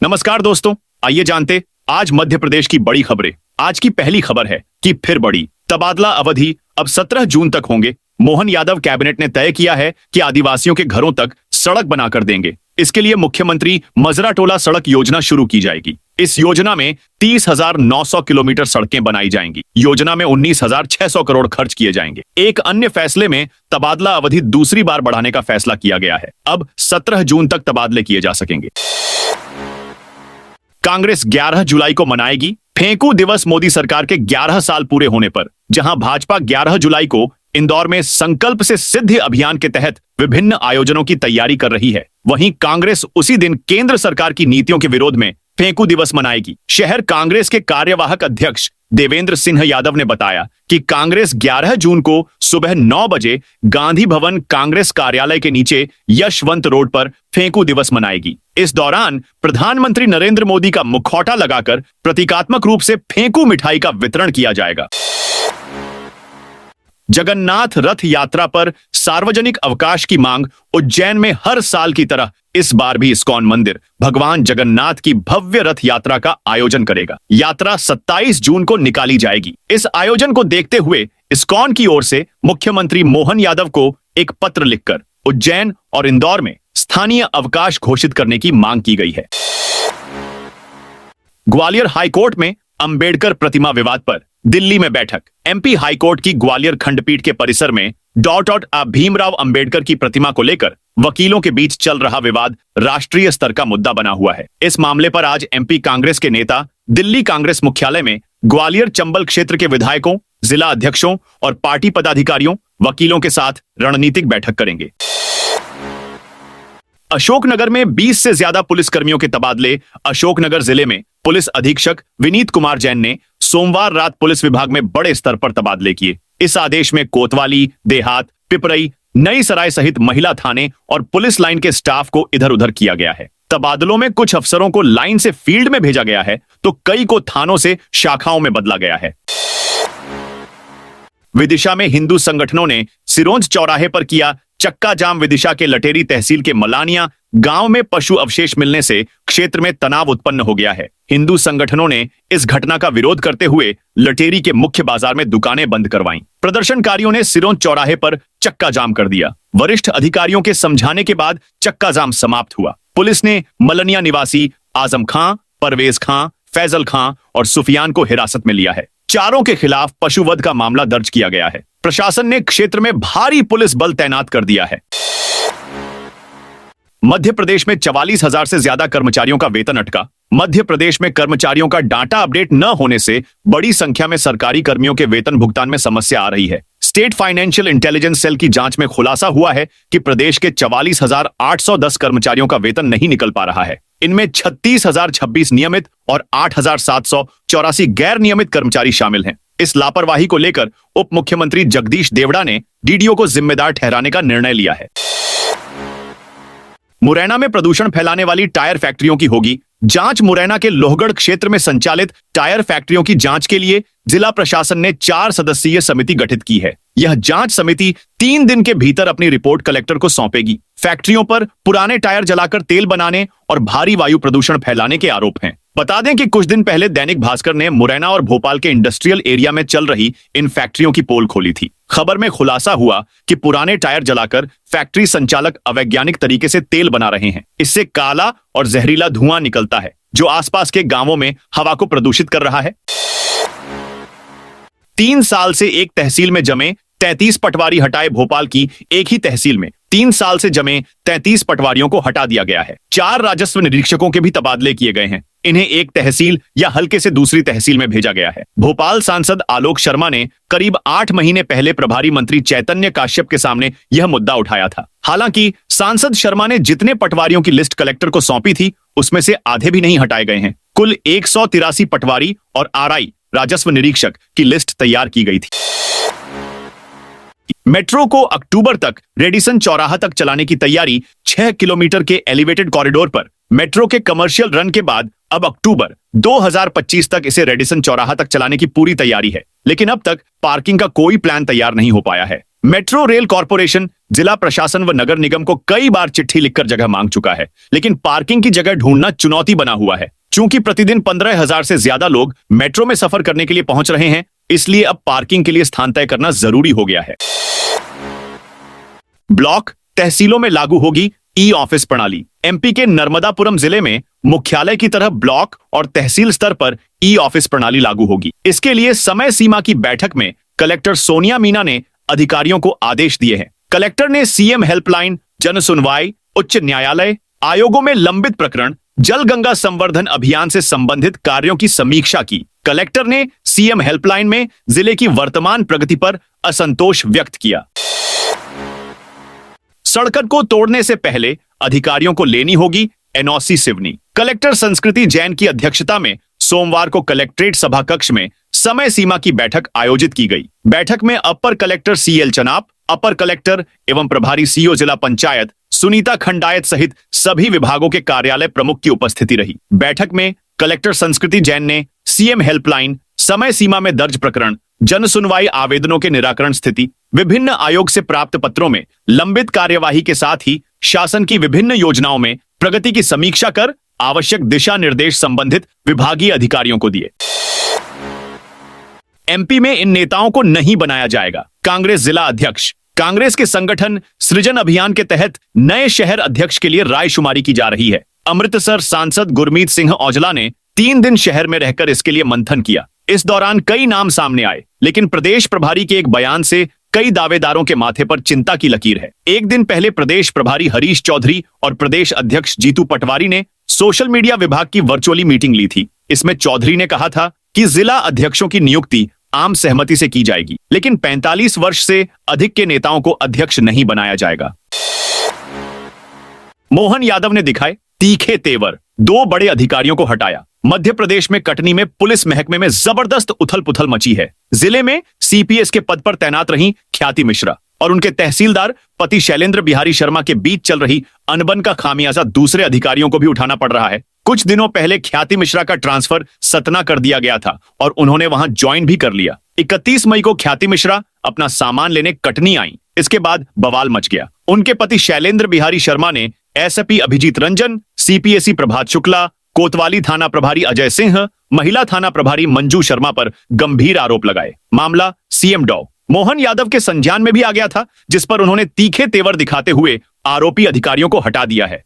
नमस्कार दोस्तों, आइए जानते आज मध्य प्रदेश की बड़ी खबरें। आज की पहली खबर है कि फिर बढ़ी तबादला अवधि अब 17 जून तक होंगे। मोहन यादव कैबिनेट ने तय किया है कि आदिवासियों के घरों तक सड़क बनाकर देंगे। इसके लिए मुख्यमंत्री मजरा टोला सड़क योजना शुरू की जाएगी। इस योजना में 30,900 किलोमीटर सड़कें बनाई जाएंगी। योजना में 19,600 करोड़ खर्च किए जाएंगे। एक अन्य फैसले में तबादला अवधि दूसरी बार बढ़ाने का फैसला किया गया है। अब 17 जून तक तबादले किए जा सकेंगे। कांग्रेस 11 जुलाई को मनाएगी फेंकू दिवस। मोदी सरकार के 11 साल पूरे होने पर जहां भाजपा 11 जुलाई को इंदौर में संकल्प से सिद्धि अभियान के तहत विभिन्न आयोजनों की तैयारी कर रही है, वहीं कांग्रेस उसी दिन केंद्र सरकार की नीतियों के विरोध में फेंकू दिवस मनाएगी। शहर कांग्रेस के कार्यवाहक अध्यक्ष देवेंद्र सिंह यादव ने बताया कि कांग्रेस 11 जून को सुबह 9 बजे गांधी भवन कांग्रेस कार्यालय के नीचे यशवंत रोड पर फेंकू दिवस मनाएगी। इस दौरान प्रधानमंत्री नरेंद्र मोदी का मुखौटा लगाकर प्रतीकात्मक रूप से फेंकू मिठाई का वितरण किया जाएगा। जगन्नाथ रथ यात्रा पर सार्वजनिक अवकाश की मांग। उज्जैन में हर साल की तरह इस बार भी इस्कॉन मंदिर भगवान जगन्नाथ की भव्य रथ यात्रा का आयोजन करेगा। यात्रा 27 जून को निकाली जाएगी। इस आयोजन को देखते हुए इस्कॉन की ओर से मुख्यमंत्री मोहन यादव को एक पत्र लिखकर उज्जैन और इंदौर में स्थानीय अवकाश घोषित करने की मांग की गई है। ग्वालियर हाईकोर्ट में अंबेडकर प्रतिमा विवाद पर दिल्ली में बैठक। एमपी हाईकोर्ट की ग्वालियर खंडपीठ के परिसर में भीमराव अंबेडकर की प्रतिमा को लेकर वकीलों के बीच चल रहा विवाद राष्ट्रीय स्तर का मुद्दा बना हुआ है। इस मामले पर आज एमपी कांग्रेस के नेता दिल्ली कांग्रेस मुख्यालय में ग्वालियर चंबल क्षेत्र के विधायकों, जिला अध्यक्षों और पार्टी पदाधिकारियों, वकीलों के साथ रणनीतिक बैठक करेंगे। अशोकनगर में 20 से ज्यादा पुलिसकर्मियों के तबादले। अशोकनगर जिले में पुलिस अधीक्षक विनीत कुमार जैन ने सोमवार रात पुलिस विभाग में बड़े स्तर पर तबादले किए। इस आदेश में कोतवाली, देहात, पिपरई, नई सराय सहित महिला थाने और पुलिस लाइन के स्टाफ को इधर उधर किया गया है। तबादलों में कुछ अफसरों को लाइन से फील्ड में भेजा गया है तो कई को थानों से शाखाओं में बदला गया है। विदिशा में हिंदू संगठनों ने सिरोंज चौराहे पर किया चक्का जाम। विदिशा के लटेरी तहसील के मलानिया गांव में पशु अवशेष मिलने से क्षेत्र में तनाव उत्पन्न हो गया है। हिंदू संगठनों ने इस घटना का विरोध करते हुए लटेरी के मुख्य बाजार में दुकानें बंद करवाईं। प्रदर्शनकारियों ने सिरोंज चौराहे पर चक्का जाम कर दिया। वरिष्ठ अधिकारियों के समझाने के बाद चक्का जाम समाप्त हुआ। पुलिस ने मलनिया निवासी आजम खां, परवेज खां, फैजल खां और सुफियान को हिरासत में लिया है। चारों के खिलाफ पशुवध का मामला दर्ज किया गया है। प्रशासन ने क्षेत्र में भारी पुलिस बल तैनात कर दिया है। मध्य प्रदेश में 44,000 से ज्यादा कर्मचारियों का वेतन अटका। मध्य प्रदेश में कर्मचारियों का डाटा अपडेट न होने से बड़ी संख्या में सरकारी कर्मियों के वेतन भुगतान में समस्या आ रही है। स्टेट फाइनेंशियल इंटेलिजेंस सेल की जांच में खुलासा हुआ है कि प्रदेश के 44,810 कर्मचारियों का वेतन नहीं निकल पा रहा है। इनमें 36,026 नियमित और 8,784 गैर नियमित कर्मचारी शामिल हैं। इस लापरवाही को लेकर उप मुख्यमंत्री जगदीश देवड़ा ने डीडीओ को जिम्मेदार ठहराने का निर्णय लिया है। मुरैना में प्रदूषण फैलाने वाली टायर फैक्ट्रियों की होगी जांच। मुरैना के लोहगढ़ क्षेत्र में संचालित टायर फैक्ट्रियों की जांच के लिए जिला प्रशासन ने 4 सदस्यीय समिति गठित की है। यह जांच समिति 3 दिन के भीतर अपनी रिपोर्ट कलेक्टर को सौंपेगी। फैक्ट्रियों पर पुराने टायर जलाकर तेल बनाने और भारी वायु प्रदूषण फैलाने के आरोप हैं। बता दें कि कुछ दिन पहले दैनिक भास्कर ने मुरैना और भोपाल के इंडस्ट्रियल एरिया में चल रही इन फैक्ट्रियों की पोल खोली थी। खबर में खुलासा हुआ कि पुराने टायर जलाकर फैक्ट्री संचालक अवैज्ञानिक तरीके से तेल बना रहे हैं। इससे काला और जहरीला धुआं निकलता है जो आसपास के गांवों में हवा को प्रदूषित कर रहा है। 3 साल से एक तहसील में जमे 33 पटवारी हटाए। भोपाल की एक ही तहसील में 3 साल से जमे 33 पटवारियों को हटा दिया गया है। 4 राजस्व निरीक्षकों के भी तबादले किए गए हैं। इन्हें एक तहसील या हल्के से दूसरी तहसील में भेजा गया है। भोपाल सांसद आलोक शर्मा ने करीब 8 महीने पहले प्रभारी मंत्री चैतन्य काश्यप के सामने यह मुद्दा उठाया था। हालांकि सांसद शर्मा ने जितने पटवारियों की लिस्ट कलेक्टर को सौंपी थी उसमें से आधे भी नहीं हटाए गए हैं। कुल 183 पटवारी और आरआई राजस्व निरीक्षक की लिस्ट तैयार की गई थी। मेट्रो को अक्टूबर तक रेडिसन चौराहा तक चलाने की तैयारी। 6 किलोमीटर के एलिवेटेड कॉरिडोर पर मेट्रो के कमर्शियल रन के बाद अब अक्टूबर 2025 तक इसे रेडिसन चौराहा तक चलाने की पूरी तैयारी है, लेकिन अब तक पार्किंग का कोई प्लान तैयार नहीं हो पाया है। मेट्रो रेल कॉरपोरेशन जिला प्रशासन व नगर निगम को कई बार चिट्ठी लिखकर जगह मांग चुका है, लेकिन पार्किंग की जगह ढूंढना चुनौती बना हुआ है। चूंकि प्रतिदिन 15,000 से ज्यादा लोग मेट्रो में सफर करने के लिए पहुंच रहे हैं, इसलिए अब पार्किंग के लिए स्थान तय करना जरूरी हो गया है। ब्लॉक तहसीलों में लागू होगी ई ऑफिस प्रणाली। एमपी के नर्मदापुरम जिले में मुख्यालय की तरह ब्लॉक और तहसील स्तर पर ई ऑफिस प्रणाली लागू होगी। इसके लिए समय सीमा की बैठक में कलेक्टर सोनिया मीना ने अधिकारियों को आदेश दिए हैं। कलेक्टर ने सीएम हेल्पलाइन, जन सुनवाई, उच्च न्यायालय, आयोगों में लंबित प्रकरण, जल गंगा संवर्धन अभियान से संबंधित कार्यों की समीक्षा की। कलेक्टर ने सीएम हेल्पलाइन में जिले की वर्तमान प्रगति पर असंतोष व्यक्त किया। सड़क को तोड़ने से पहले अधिकारियों को लेनी होगी एनओसी सिवनी। कलेक्टर संस्कृति जैन की अध्यक्षता में सोमवार को कलेक्ट्रेट सभा कक्ष में समय सीमा की बैठक आयोजित की गई। बैठक में अपर कलेक्टर सीएल चनाप, अपर कलेक्टर एवं प्रभारी सीओ जिला पंचायत सुनीता खंडायत सहित सभी विभागों के कार्यालय प्रमुख की उपस्थिति रही। बैठक में कलेक्टर संस्कृति जैन ने सीएम हेल्पलाइन, समय सीमा में दर्ज प्रकरण, जन सुनवाई आवेदनों के निराकरण स्थिति, विभिन्न आयोग से प्राप्त पत्रों में लंबित कार्यवाही के साथ ही शासन की विभिन्न योजनाओं में प्रगति की समीक्षा कर आवश्यक दिशा निर्देश संबंधित विभागीय अधिकारियों को दिए। एमपी में इन नेताओं को नहीं बनाया जाएगा। कांग्रेस जिला अध्यक्ष। कांग्रेस के संगठन सृजन अभियान के तहत नए शहर अध्यक्ष के लिए रायशुमारी की जा रही है। अमृतसर सांसद गुरमीत सिंह औजला ने 3 दिन शहर में रहकर इसके लिए मंथन किया। इस दौरान कई नाम सामने आए, लेकिन प्रदेश प्रभारी के एक बयान से कई दावेदारों के माथे पर चिंता की लकीर है। एक दिन पहले प्रदेश प्रभारी हरीश चौधरी और प्रदेश अध्यक्ष जीतू पटवारी ने सोशल मीडिया विभाग की वर्चुअली मीटिंग ली थी। इसमें चौधरी ने कहा था कि जिला अध्यक्षों की नियुक्ति आम सहमति से की जाएगी, लेकिन 45 वर्ष से अधिक के नेताओं को अध्यक्ष नहीं बनाया जाएगा। मोहन यादव ने दिखाए तीखे तेवर, 2 बड़े अधिकारियों को हटाया। मध्य प्रदेश में कटनी में पुलिस महकमे में जबरदस्त उथल पुथल मची है। जिले में सीपीएस के पद पर तैनात रही ख्याति मिश्रा और उनके तहसीलदार पति शैलेंद्र बिहारी शर्मा के बीच चल रही अनबन का खामियाजा दूसरे अधिकारियों को भी उठाना पड़ रहा है। कुछ दिनों पहले ख्याति मिश्रा का ट्रांसफर सतना कर दिया गया था और उन्होंने वहां ज्वाइन भी कर लिया। 31 मई को ख्याति मिश्रा अपना सामान लेने कटनी आई। इसके बाद बवाल मच गया। उनके पति शैलेंद्र बिहारी शर्मा ने एसपी अभिजीत रंजन, सीपीएससी प्रभात शुक्ला, कोतवाली थाना प्रभारी अजय सिंह, महिला थाना प्रभारी मंजू शर्मा पर गंभीर आरोप लगाए। मामला सीएम डॉ मोहन यादव के संज्ञान में भी आ गया था, जिस पर उन्होंने तीखे तेवर दिखाते हुए आरोपी अधिकारियों को हटा दिया है।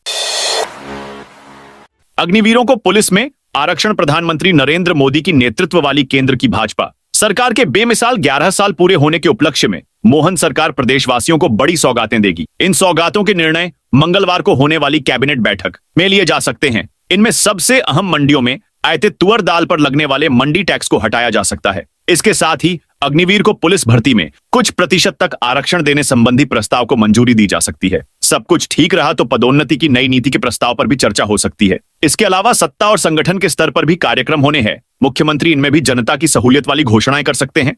अग्निवीरों को पुलिस में आरक्षण। प्रधानमंत्री नरेंद्र मोदी की नेतृत्व वाली केंद्र की भाजपा सरकार के बेमिसाल 11 साल पूरे होने के उपलक्ष्य में मोहन सरकार प्रदेशवासियों को बड़ी सौगातें देगी। इन सौगातों के निर्णय मंगलवार को होने वाली कैबिनेट बैठक में लिए जा सकते हैं। इनमें सबसे अहम मंडियों में आयते तुअर दाल पर लगने वाले मंडी टैक्स को हटाया जा सकता है। इसके साथ ही अग्निवीर को पुलिस भर्ती में कुछ प्रतिशत तक आरक्षण देने संबंधी प्रस्ताव को मंजूरी दी जा सकती है। सब कुछ ठीक रहा तो पदोन्नति की नई नीति के प्रस्ताव पर भी चर्चा हो सकती है। इसके अलावा सत्ता और संगठन के स्तर पर भी कार्यक्रम होने हैं। मुख्यमंत्री इनमें भी जनता की सहूलियत वाली घोषणाएं कर सकते हैं।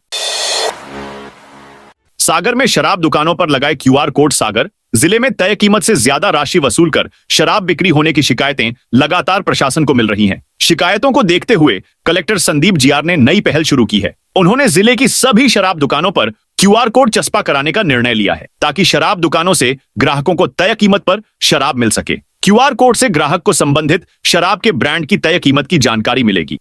सागर में शराब दुकानों पर लगाए क्यूआर कोड। सागर जिले में तय कीमत से ज्यादा राशि वसूल कर शराब बिक्री होने की शिकायतें लगातार प्रशासन को मिल रही हैं। शिकायतों को देखते हुए कलेक्टर संदीप जियार ने नई पहल शुरू की है। उन्होंने जिले की सभी शराब दुकानों पर क्यूआर कोड चस्पा कराने का निर्णय लिया है, ताकि शराब दुकानों से ग्राहकों को तय कीमत पर शराब मिल सके। क्यूआर कोड से ग्राहक को संबंधित शराब के ब्रांड की तय कीमत की जानकारी मिलेगी।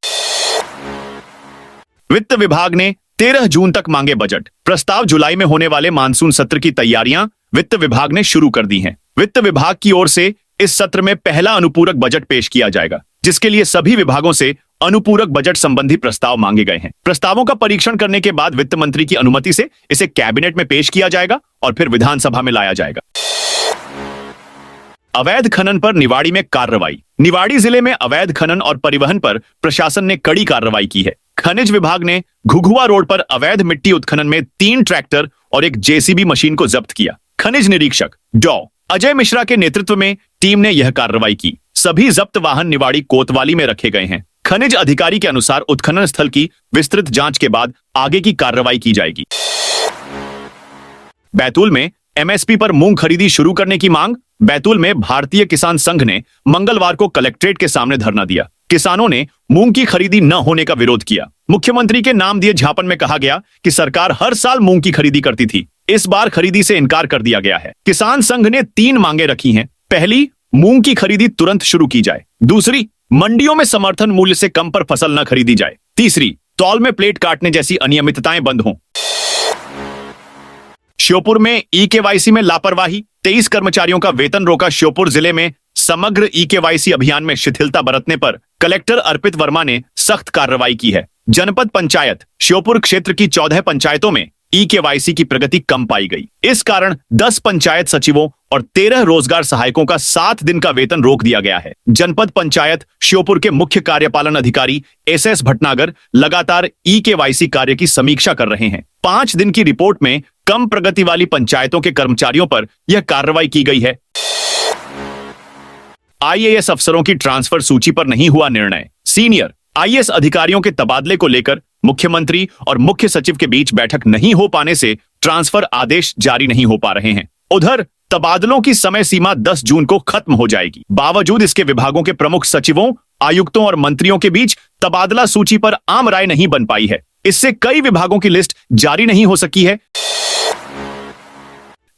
वित्त विभाग ने 13 जून तक मांगे बजट। प्रस्ताव जुलाई में होने वाले मानसून सत्र की तैयारियां वित्त विभाग ने शुरू कर दी हैं। वित्त विभाग की ओर से इस सत्र में पहला अनुपूरक बजट पेश किया जाएगा, जिसके लिए सभी विभागों से अनुपूरक बजट संबंधी प्रस्ताव मांगे गए हैं। प्रस्तावों का परीक्षण करने के बाद वित्त मंत्री की अनुमति से इसे कैबिनेट में पेश किया जाएगा और फिर विधानसभा में लाया जाएगा। अवैध खनन पर निवाड़ी में कार्रवाई। निवाड़ी जिले में अवैध खनन और परिवहन पर प्रशासन ने कड़ी कार्रवाई की है। खनिज विभाग ने घुघुआ रोड पर अवैध मिट्टी उत्खनन में 3 ट्रैक्टर और एक जेसीबी मशीन को जब्त किया। खनिज निरीक्षक डॉ अजय मिश्रा के नेतृत्व में टीम ने यह कार्रवाई की। सभी जब्त वाहन निवाड़ी कोतवाली में रखे गए हैं। खनिज अधिकारी के अनुसार उत्खनन स्थल की विस्तृत जांच के बाद आगे की कार्रवाई की जाएगी। बैतूल में एमएसपी पर मूंग खरीदी शुरू करने की मांग। बैतूल में भारतीय किसान संघ ने मंगलवार को कलेक्ट्रेट के सामने धरना दिया। किसानों ने मूंग की खरीदी न होने का विरोध किया। मुख्यमंत्री के नाम दिए ज्ञापन में कहा गया कि सरकार हर साल मूंग की खरीदी करती थी, इस बार खरीदी से इनकार कर दिया गया है। किसान संघ ने 3 मांगे रखी हैं। पहली, मूंग की खरीदी तुरंत शुरू की जाए। दूसरी, मंडियों में समर्थन मूल्य से कम पर फसल न खरीदी जाए। तीसरी, तौल में प्लेट काटने जैसी अनियमितताएं बंद हों। श्योपुर में ई-केवाईसी में लापरवाही, 23 कर्मचारियों का वेतन रोका। श्योपुर जिले में समग्र ई-केवाईसी अभियान में शिथिलता बरतने पर कलेक्टर अर्पित वर्मा ने सख्त कार्रवाई की है। जनपद पंचायत श्योपुर क्षेत्र की 14 पंचायतों में ई-केवाईसी की प्रगति कम पाई गई। इस कारण 10 पंचायत सचिवों और 13 रोजगार सहायकों का 7 दिन का वेतन रोक दिया गया है। जनपद पंचायत श्योपुर के मुख्य कार्यपालन अधिकारी एसएस भटनागर लगातार ई-केवाईसी कार्य की समीक्षा कर रहे हैं। 5 दिन की रिपोर्ट में कम प्रगति वाली पंचायतों के कर्मचारियों पर यह कार्रवाई की गई है। आईएएस अफसरों की ट्रांसफर सूची पर नहीं हुआ निर्णय। सीनियर आईएएस अधिकारियों के तबादले को लेकर मुख्यमंत्री और मुख्य सचिव के बीच बैठक नहीं हो पाने से ट्रांसफर आदेश जारी नहीं हो पा रहे हैं। उधर तबादलों की समय सीमा 10 जून को खत्म हो जाएगी। बावजूद इसके विभागों के प्रमुख सचिवों, आयुक्तों और मंत्रियों के बीच तबादला सूची पर आम राय नहीं बन पाई है। इससे कई विभागों की लिस्ट जारी नहीं हो सकी है।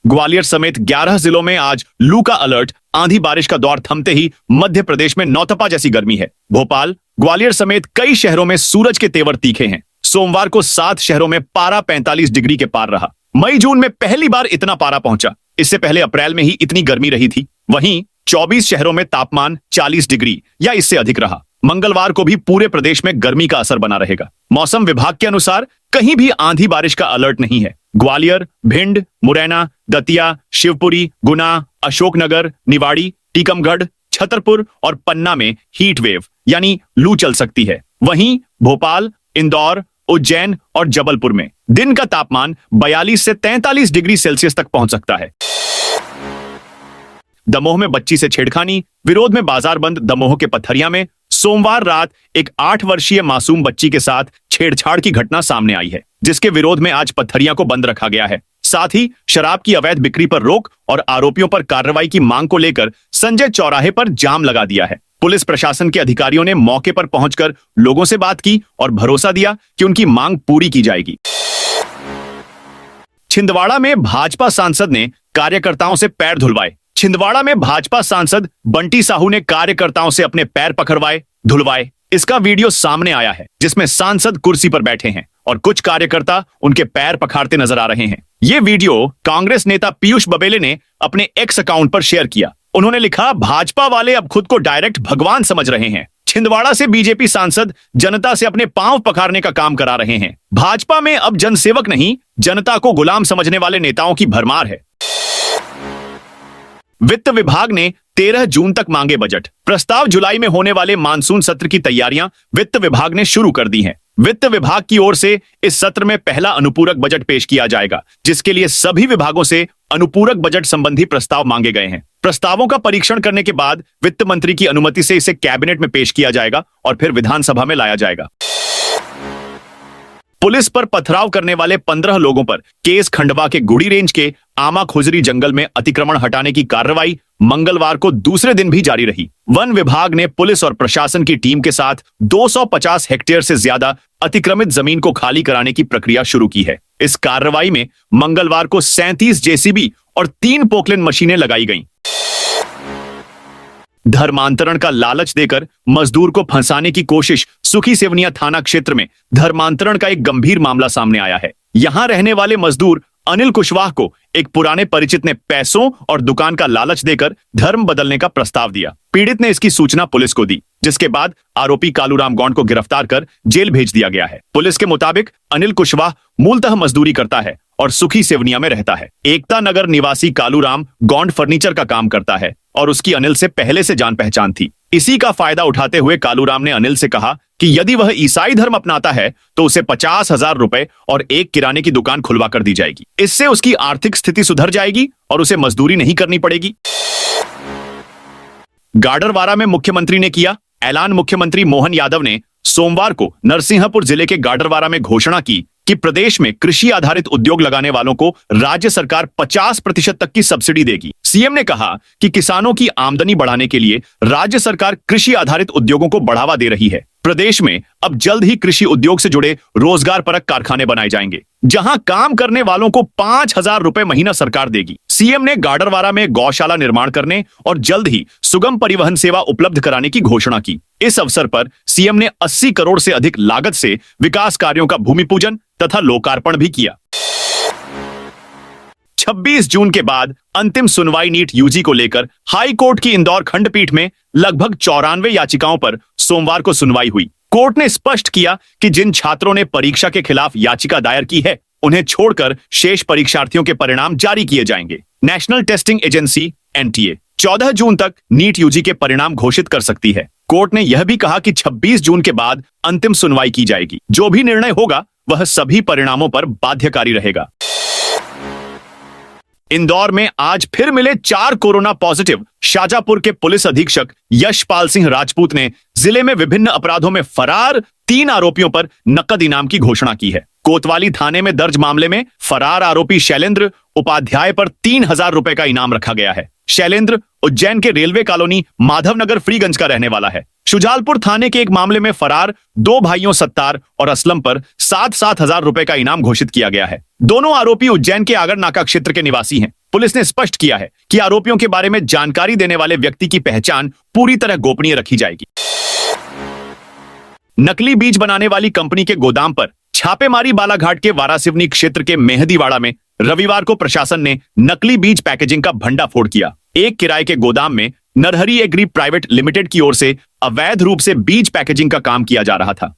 ग्वालियर समेत 11 जिलों में आज लू का अलर्ट। आंधी बारिश का दौर थमते ही मध्य प्रदेश में नौतपा जैसी गर्मी है। भोपाल, ग्वालियर समेत कई शहरों में सूरज के तेवर तीखे हैं। सोमवार को 7 शहरों में पारा 45 डिग्री के पार रहा। मई जून में पहली बार इतना पारा पहुंचा। इससे पहले अप्रैल में ही इतनी गर्मी रही थी। वहीं 24 शहरों में तापमान 40 डिग्री या इससे अधिक रहा। मंगलवार को भी पूरे प्रदेश में गर्मी का असर बना रहेगा। मौसम विभाग के अनुसार कहीं भी आंधी बारिश का अलर्ट नहीं है। ग्वालियर, भिंड, मुरैना, दतिया, शिवपुरी, गुना, अशोकनगर, निवाड़ी, टीकमगढ़, छतरपुर और पन्ना में हीट वेव यानी लू चल सकती है। वहीं भोपाल, इंदौर, उज्जैन और जबलपुर में दिन का तापमान 42 से 43 डिग्री सेल्सियस तक पहुंच सकता है। दमोह में बच्ची से छेड़खानी, विरोध में बाजार बंद। दमोह के पथरिया में सोमवार रात एक 8 वर्षीय मासूम बच्ची के साथ छेड़छाड़ की घटना सामने आई है, जिसके विरोध में आज पथरिया को बंद रखा गया है। साथ ही शराब की अवैध बिक्री पर रोक और आरोपियों पर कार्रवाई की मांग को लेकर संजय चौराहे पर जाम लगा दिया है। पुलिस प्रशासन के अधिकारियों ने मौके पर पहुंचकर लोगों से बात की और भरोसा दिया कि उनकी मांग पूरी की जाएगी। छिंदवाड़ा में भाजपा सांसद ने कार्यकर्ताओं से पैर धुलवाए। छिंदवाड़ा में भाजपा सांसद बंटी साहू ने कार्यकर्ताओं से अपने पैर पकड़वाए, धुलवाए। इसका वीडियो सामने आया है, जिसमें सांसद कुर्सी पर बैठे हैं और कुछ कार्यकर्ता उनके पैर पखाड़ते नजर आ रहे हैं। ये वीडियो कांग्रेस नेता पीयूष बबेले ने अपने एक्स अकाउंट पर शेयर किया। उन्होंने लिखा, भाजपा वाले अब खुद को डायरेक्ट भगवान समझ रहे हैं। छिंदवाड़ा से बीजेपी सांसद जनता से अपने पांव पखाड़ने का काम करा रहे हैं। भाजपा में अब जनसेवक नहीं, जनता को गुलाम समझने वाले नेताओं की भरमार है। वित्त विभाग ने 13 जून तक मांगे बजट। प्रस्ताव जुलाई में होने वाले मानसून सत्र की तैयारियां वित्त विभाग ने शुरू कर दी हैं। वित्त विभाग की ओर से इस सत्र में पहला अनुपूरक बजट पेश किया जाएगा, जिसके लिए सभी विभागों से अनुपूरक बजट संबंधी प्रस्ताव मांगे गए हैं। प्रस्तावों का परीक्षण करने के बाद वित्त मंत्री की अनुमति से इसे कैबिनेट में पेश किया जाएगा और फिर विधानसभा में लाया जाएगा। पुलिस पर पथराव करने वाले 15 लोगों पर केस खंडवा के गुड़ी रेंज के आमा खुजरी जंगल में अतिक्रमण हटाने की कार्रवाई मंगलवार को दूसरे दिन भी जारी रही। वन विभाग ने पुलिस और प्रशासन की टीम के साथ 250 हेक्टेयर से ज्यादा अतिक्रमित जमीन को खाली कराने की प्रक्रिया शुरू की है। इस कार्रवाई में मंगलवार को 37 जेसीबी और 3 पोकलेन मशीनें लगाई गईं। धर्मांतरण का लालच देकर मजदूर को फंसाने की कोशिश। सुखी सेवनिया थाना क्षेत्र में धर्मांतरण का एक गंभीर मामला सामने आया है। यहां रहने वाले मजदूर अनिल कुशवाहा को एक पुराने परिचित ने पैसों और दुकान का लालच देकर धर्म बदलने का प्रस्ताव दिया। पीड़ित ने इसकी सूचना पुलिस को दी, जिसके बाद आरोपी कालूराम गौंड को गिरफ्तार कर जेल भेज दिया गया है। पुलिस के मुताबिक अनिल कुशवाहा मूलतः मजदूरी करता है और सुखी सेवनिया में रहता है। एकता नगर निवासी कालूराम गौंड फर्नीचर का काम करता है और उसकी अनिल से पहले से जान पहचान थी। इसी का फायदा उठाते हुए कालूराम ने अनिल से कहा कि यदि वह ईसाई धर्म अपनाता है तो उसे 50,000 रुपए और एक किराने की दुकान खुलवा कर दी जाएगी। इससे उसकी आर्थिक स्थिति सुधर जाएगी और उसे मजदूरी नहीं करनी पड़ेगी। गाडरवारा में मुख्यमंत्री ने किया ऐलान। मुख्यमंत्री मोहन यादव ने सोमवार को नरसिंहपुर जिले के गाडरवारा में घोषणा की कि प्रदेश में कृषि आधारित उद्योग लगाने वालों को राज्य सरकार 50% तक की सब्सिडी देगी। सीएम ने कहा कि किसानों की आमदनी बढ़ाने के लिए राज्य सरकार कृषि आधारित उद्योगों को बढ़ावा दे रही है। प्रदेश में अब जल्द ही कृषि उद्योग से जुड़े रोजगार परक कारखाने बनाए जाएंगे, जहां काम करने वालों को 5,000 रुपए महीना सरकार देगी। सीएम ने गाडरवारा में गौशाला निर्माण करने और जल्द ही सुगम परिवहन सेवा उपलब्ध कराने की घोषणा की। इस अवसर पर सीएम ने 80 करोड़ से अधिक लागत से विकास कार्यों का भूमि पूजन तथा लोकार्पण भी किया। 26 जून के बाद अंतिम सुनवाई नीट यूजी को लेकर हाई कोर्ट की इंदौर खंडपीठ में लगभग 94 याचिकाओं पर सोमवार को सुनवाई हुई। कोर्ट ने स्पष्ट किया कि जिन छात्रों ने परीक्षा के खिलाफ याचिका दायर की है, उन्हें छोड़कर शेष परीक्षार्थियों के परिणाम जारी किए जाएंगे। नेशनल टेस्टिंग एजेंसी एनटीए 14 जून तक नीट यूजी के परिणाम घोषित कर सकती है। कोर्ट ने यह भी कहा कि 26 जून के बाद अंतिम सुनवाई की जाएगी। जो भी निर्णय होगा वह सभी परिणामों पर बाध्यकारी रहेगा। इंदौर में आज फिर मिले 4 कोरोना पॉजिटिव। शाजापुर के पुलिस अधीक्षक यशपाल सिंह राजपूत ने जिले में विभिन्न अपराधों में फरार 3 आरोपियों पर नकद इनाम की घोषणा की है। कोतवाली थाने में दर्ज मामले में फरार आरोपी शैलेंद्र उपाध्याय पर 3,000 रुपए का इनाम रखा गया है। शैलेंद्र उज्जैन के रेलवे कॉलोनी माधवनगर फ्रीगंज का रहने वाला है। शुजालपुर थाने के एक मामले में फरार 2 भाइयों सत्तार और असलम पर 7-7 हजार रुपए का इनाम घोषित किया गया है। दोनों आरोपी उज्जैन के आगर नाका क्षेत्र के निवासी हैं। पुलिस ने स्पष्ट किया है कि आरोपियों के बारे में जानकारी देने वाले व्यक्ति की पहचान पूरी तरह गोपनीय रखी जाएगी। नकली बीज बनाने वाली कंपनी के गोदाम पर छापेमारी। बालाघाट के वारासिवनी क्षेत्र के मेहदीवाड़ा में रविवार को प्रशासन ने नकली बीज पैकेजिंग का भंडाफोड़ किया। एक किराए के गोदाम में नरहरी एग्री प्राइवेट लिमिटेड की ओर से अवैध रूप से बीज पैकेजिंग का काम किया जा रहा था।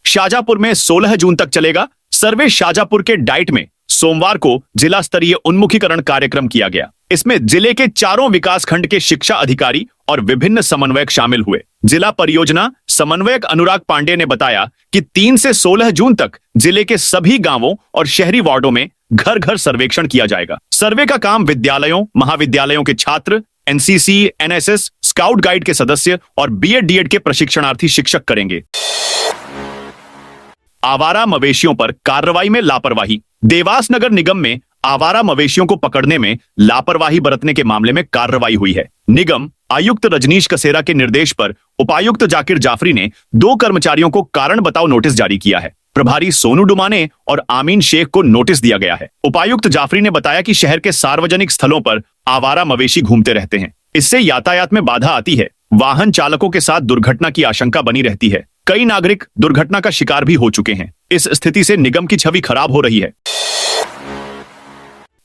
शाजापुर में 16 जून तक चलेगा सर्वे। शाजापुर के डाइट में सोमवार को जिला स्तरीय उन्मुखीकरण कार्यक्रम किया गया। इसमें जिले के 4 विकासखंड के शिक्षा अधिकारी और विभिन्न समन्वयक शामिल हुए। जिला परियोजना समन्वयक अनुराग पांडे ने बताया कि 3 से 16 जून तक जिले के सभी गांवों और शहरी वार्डों में घर घर सर्वेक्षण किया जाएगा। सर्वे का काम विद्यालयों, महाविद्यालयों के छात्र, एनसीसी, एनएसएस, स्काउट गाइड के सदस्य और बीएड डीएड के प्रशिक्षणार्थी शिक्षक करेंगे। आवारा मवेशियों पर कार्रवाई में लापरवाही। देवास नगर निगम में आवारा मवेशियों को पकड़ने में लापरवाही बरतने के मामले में कार्रवाई हुई है। निगम आयुक्त रजनीश कसेरा के निर्देश पर उपायुक्त जाकिर जाफरी ने 2 कर्मचारियों को कारण बताओ नोटिस जारी किया है। प्रभारी सोनू डुमाने और आमीन शेख को नोटिस दिया गया है। उपायुक्त जाफरी ने बताया कि शहर के सार्वजनिक स्थलों पर आवारा मवेशी घूमते रहते हैं। इससे यातायात में बाधा आती है। वाहन चालकों के साथ दुर्घटना की आशंका बनी रहती है। कई नागरिक दुर्घटना का शिकार भी हो चुके हैं। इस स्थिति से निगम की छवि खराब हो रही है।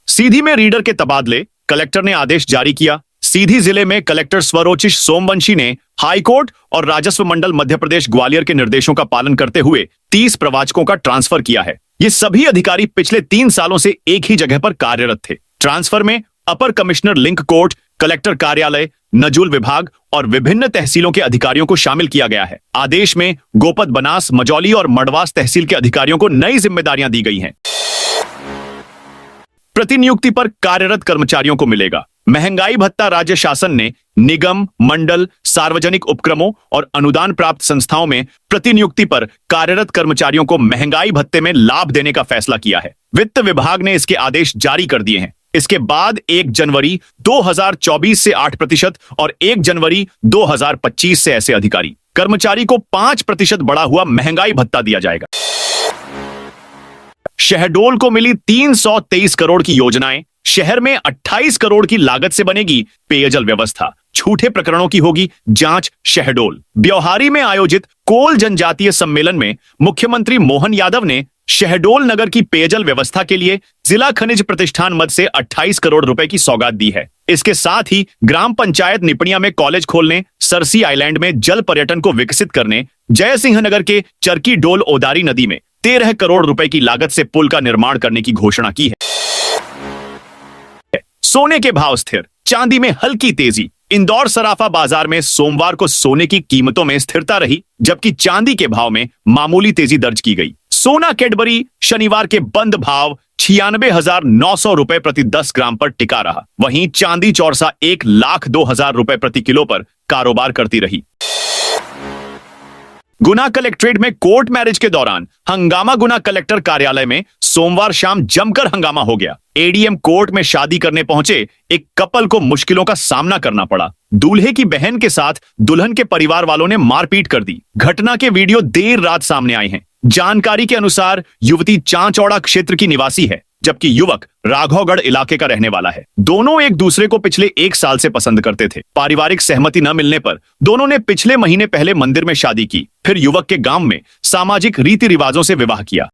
सीधी में रीडर के तबादले, कलेक्टर ने आदेश जारी किया। सीधी जिले में कलेक्टर स्वरोचिष सोमवंशी ने हाईकोर्ट और राजस्व मंडल मध्य प्रदेश ग्वालियर के निर्देशों का पालन करते हुए 30 प्रवाचकों का ट्रांसफर किया है। ये सभी अधिकारी पिछले 3 सालों से एक ही जगह पर कार्यरत थे। ट्रांसफर में अपर कमिश्नर लिंक कोर्ट, कलेक्टर कार्यालय, नजूल विभाग और विभिन्न तहसीलों के अधिकारियों को शामिल किया गया है। आदेश में गोपद, बनास, मजौली और मडवास तहसील के अधिकारियों को नई जिम्मेदारियां दी गई हैं। प्रतिनियुक्ति पर कार्यरत कर्मचारियों को मिलेगा महंगाई भत्ता। राज्य शासन ने निगम, मंडल, सार्वजनिक उपक्रमों और अनुदान प्राप्त संस्थाओं में प्रतिनियुक्ति पर कार्यरत कर्मचारियों को महंगाई भत्ते में लाभ देने का फैसला किया है। वित्त विभाग ने इसके आदेश जारी कर दिए हैं। इसके बाद 1 जनवरी 2024 से 8% और 1 जनवरी 2025 से ऐसे अधिकारी कर्मचारी को 5% बढ़ा हुआ महंगाई भत्ता दिया जाएगा। शहडोल को मिली 323 करोड़ की योजनाएं। शहर में 28 करोड़ की लागत से बनेगी पेयजल व्यवस्था। झूठे प्रकरणों की होगी जांच। शहडोल ब्यौहारी में आयोजित कोल जनजातीय सम्मेलन में मुख्यमंत्री मोहन यादव ने शहडोल नगर की पेयजल व्यवस्था के लिए जिला खनिज प्रतिष्ठान मद से 28 करोड़ रुपए की सौगात दी है। इसके साथ ही ग्राम पंचायत निपनिया में कॉलेज खोलने, सरसी आइलैंड में जल पर्यटन को विकसित करने, जयसिंह नगर के चरकी डोल ओदारी नदी में 13 करोड़ रुपए की लागत से पुल का निर्माण करने की घोषणा की है। सोने के भाव स्थिर, चांदी में हल्की तेजी। इंदौर सराफा बाजार में सोमवार को सोने की कीमतों में स्थिरता रही, जबकि चांदी के भाव में मामूली तेजी दर्ज की गई। सोना कैडबरी शनिवार के बंद भाव 96,900 रुपए प्रति 10 ग्राम पर टिका रहा। वहीं चांदी चौरसा 1,02,000 रुपए प्रति किलो पर कारोबार करती रही। गुना कलेक्ट्रेट में कोर्ट मैरिज के दौरान हंगामा। गुना कलेक्टर कार्यालय में सोमवार शाम जमकर हंगामा हो गया। एडीएम कोर्ट में शादी करने पहुंचे एक कपल को मुश्किलों का सामना करना पड़ा। दूल्हे की बहन के साथ दुल्हन के परिवार वालों ने मारपीट कर दी। घटना के वीडियो देर रात सामने आए हैं। जानकारी के अनुसार युवती चांचौड़ा क्षेत्र की निवासी है, जबकि युवक राघवगढ़ इलाके का रहने वाला है। दोनों एक दूसरे को पिछले 1 साल से पसंद करते थे। पारिवारिक सहमति न मिलने पर दोनों ने पिछले महीने पहले मंदिर में शादी की, फिर युवक के गांव में सामाजिक रीति रिवाजों से विवाह किया।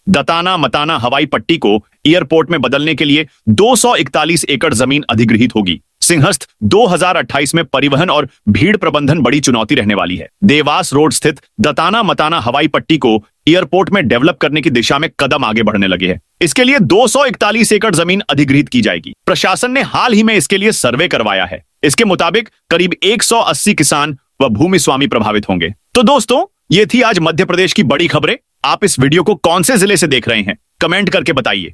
दताना मताना हवाई पट्टी को एयरपोर्ट में बदलने के लिए 241 एकड़ जमीन अधिग्रहित होगी। सिंहस्थ 2028 में परिवहन और भीड़ प्रबंधन बड़ी चुनौती रहने वाली है। देवास रोड स्थित दताना मताना हवाई पट्टी को एयरपोर्ट में डेवलप करने की दिशा में कदम आगे बढ़ने लगे हैं। इसके लिए 241 एकड़ जमीन अधिग्रहित की जाएगी। प्रशासन ने हाल ही में इसके लिए सर्वे करवाया है। इसके मुताबिक करीब 180 किसान व भूमि स्वामी प्रभावित होंगे। तो दोस्तों, ये थी आज मध्य प्रदेश की बड़ी खबरें। आप इस वीडियो को कौन से जिले से देख रहे हैं, कमेंट करके बताइए।